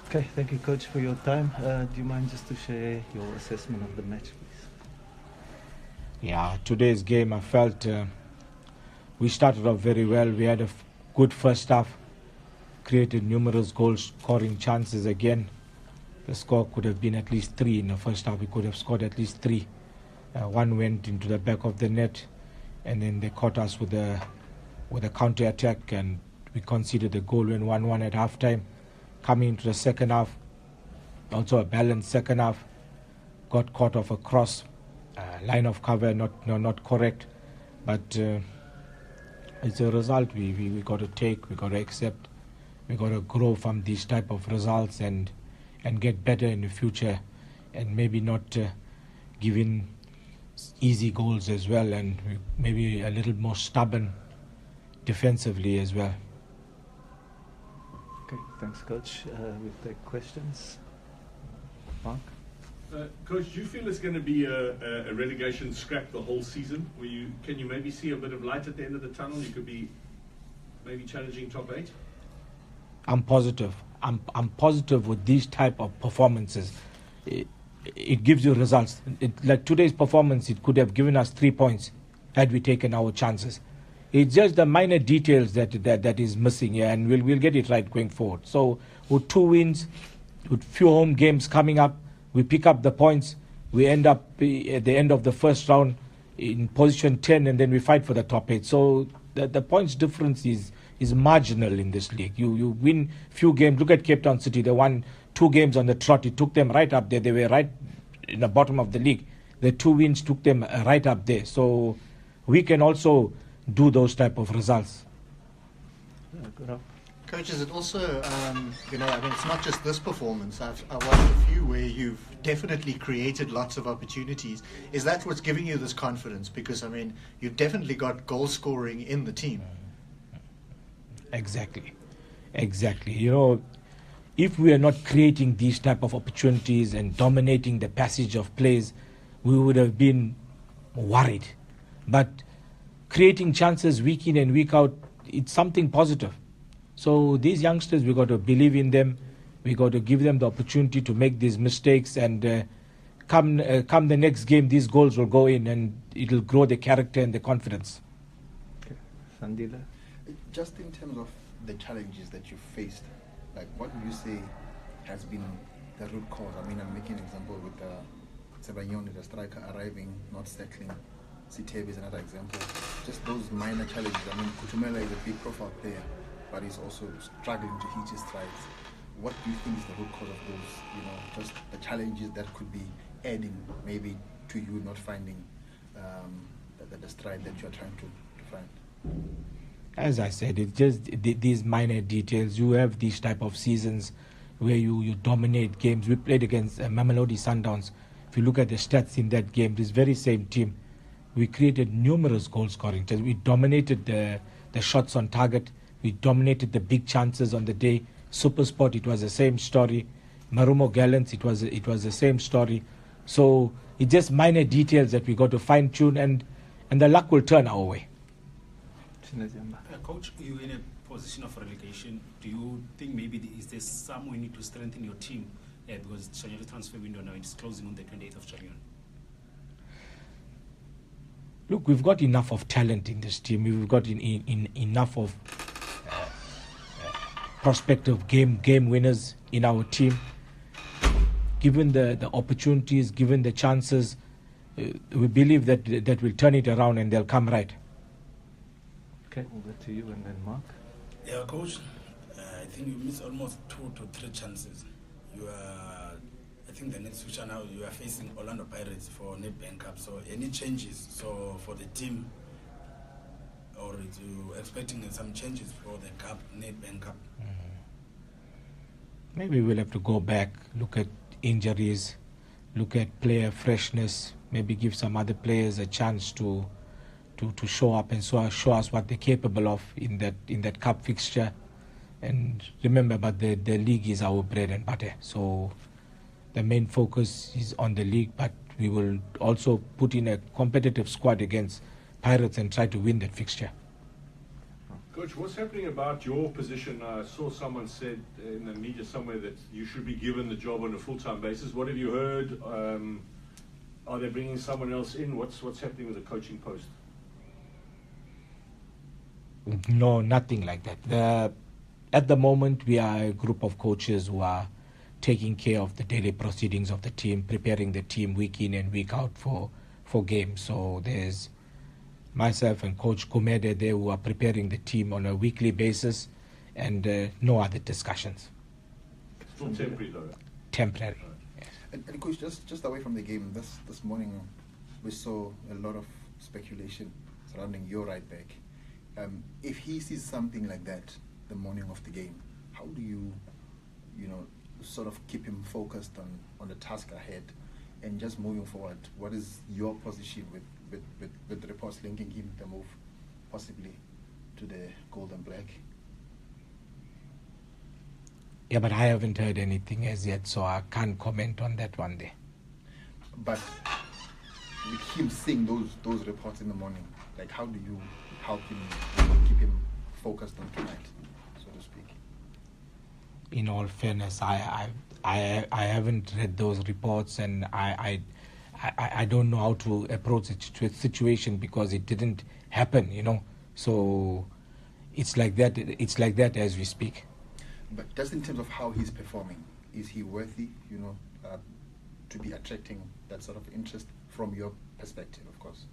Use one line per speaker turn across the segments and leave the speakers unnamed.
Okay, thank you, Coach, for your time. Do you mind just to share your assessment of the match, please?
Yeah, today's game, I felt we started off very well. We had a good first half, created numerous goal-scoring chances again. The score could have been at least 3 in the first half. We could have scored at least 3. One went into the back of the net, and then they caught us with a counter-attack, and we conceded the goal when 1-1 at half-time. Coming into the second half, also a balanced second half, got caught off a cross, line of cover not correct, but it's a result we got to take, we got to accept, we got to grow from these type of results and get better in the future, and maybe not giving easy goals as well, and maybe a little more stubborn defensively as well.
Okay, thanks, Coach. We'll take questions. Mark?
Coach, do you feel it's going to be a relegation scrap the whole season? Can you maybe see a bit of light at the end of the tunnel? You could be maybe challenging top 8?
I'm positive. I'm positive with these type of performances. It gives you results. Like today's performance, it could have given us 3 points had we taken our chances. It's just the minor details that is missing here, and we'll get it right going forward. So with 2 wins, with few home games coming up, we pick up the points. We end up at the end of the first round in position 10, and then we fight for the top 8. So the points difference is marginal in this league. You win few games. Look at Cape Town City. They won 2 games on the trot. It took them right up there. They were right in the bottom of the league. The 2 wins took them right up there. So we can also do those type of results.
Coach, is it also, it's not just this performance. I've watched a few where you've definitely created lots of opportunities. Is that what's giving you this confidence? Because, you've definitely got goal scoring in the team.
Exactly. If we are not creating these type of opportunities and dominating the passage of plays, we would have been worried. But creating chances week in and week out, it's something positive. So these youngsters, we got to believe in them. We got to give them the opportunity to make these mistakes, and come the next game, these goals will go in, and it'll grow the character and the confidence.
Okay. Sandila?
Just in terms of the challenges that you faced, like what would you say has been the root cause? I'm making an example with Sebanyoni, the striker, arriving, not settling. Sitebe is another example. Just those minor challenges. Kutumela is a big profile player, but he's also struggling to hit his strides. What do you think is the root cause of those, just the challenges that could be adding maybe to you not finding the stride that you're trying to find?
As I said, it's just these minor details. You have these type of seasons where you dominate games. We played against Mamelodi Sundowns. If you look at the stats in that game, this very same team, we created numerous goal-scoring chances. We dominated the shots on target. We dominated the big chances on the day. Supersport, it was the same story. Marumo Gallants, it was the same story. So it's just minor details that we got to fine-tune, and the luck will turn our way.
Coach, you're in a position of relegation. Do you think maybe is there some way you need to strengthen your team? Because January transfer window now is closing on the 28th of January.
Look, we've got enough of talent in this team. We've got enough of prospective game winners in our team. Given the opportunities, given the chances, we believe that we'll turn it around and they'll come right.
Okay, over to you and then Mark.
Yeah, Coach, I think you missed almost 2 to 3 chances. I think the next future now you are facing Orlando Pirates for Nedbank Cup. So any changes for the team, or you expecting some changes for the Cup, Nedbank Cup?
Maybe we'll have to go back, look at injuries, look at player freshness, maybe give some other players a chance to show up and show us what they're capable of in that cup fixture. And remember, but the league is our bread and butter. So the main focus is on the league, but we will also put in a competitive squad against Pirates and try to win that fixture.
Coach, what's happening about your position? I saw someone said in the media somewhere that you should be given the job on a full-time basis. What have you heard? Are they bringing someone else in? What's happening with the coaching post?
No, nothing like that. At the moment, we are a group of coaches who are taking care of the daily proceedings of the team, preparing the team week in and week out for games. So there's myself and Coach Kumede there who are preparing the team on a weekly basis, and no other discussions.
Still temporary though.
Temporary.
And Coach, just away from the game, this morning we saw a lot of speculation surrounding your right back. If he sees something like that the morning of the game, how do you sort of keep him focused on the task ahead and just moving forward? What is your position with the reports linking him the move possibly to the gold and black?
Yeah, but I haven't heard anything as yet, so I can't comment on that one there.
But with him seeing those reports in the morning, like how do you help him keep him focused on tonight, so to speak?
In all fairness, I haven't read those reports, and I don't know how to approach a situation because it didn't happen, So it's like that. It's like that as we speak.
But just in terms of how he's performing, is he worthy, to be attracting that sort of interest from your perspective, of course?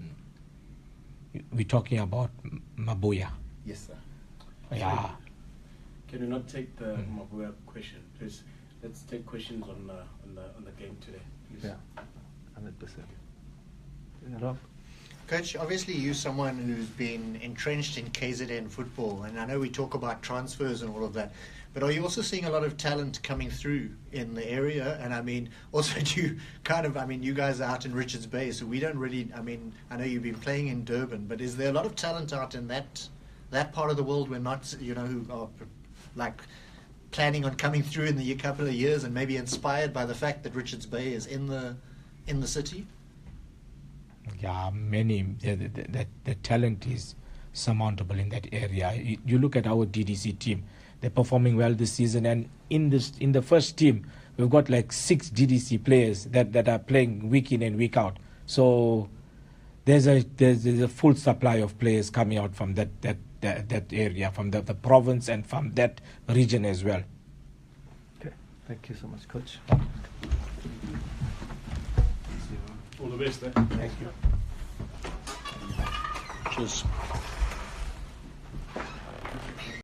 We're talking about Mabuya.
Yes, sir.
Yeah.
Can we not take the Mabuya question, please? Let's take questions on the game today, please.
Yeah, 100%. Yeah, Rob?
Coach, obviously you're someone who's been entrenched in KZN football, and I know we talk about transfers and all of that, but are you also seeing a lot of talent coming through in the area? And I mean, also do you you guys are out in Richards Bay, so we don't really, I know you've been playing in Durban, but is there a lot of talent out in that part of the world we're not, who are like planning on coming through in the couple of years and maybe inspired by the fact that Richards Bay is in the city?
Yeah, many. The talent is surmountable in that area. You look at our DDC team; they're performing well this season, and in the first team, we've got like 6 DDC players that are playing week in and week out. So there's a full supply of players coming out from that area, from the province and from that region as well.
Okay, thank you so much, Coach.
All the best, eh?
Thank you.
Cheers.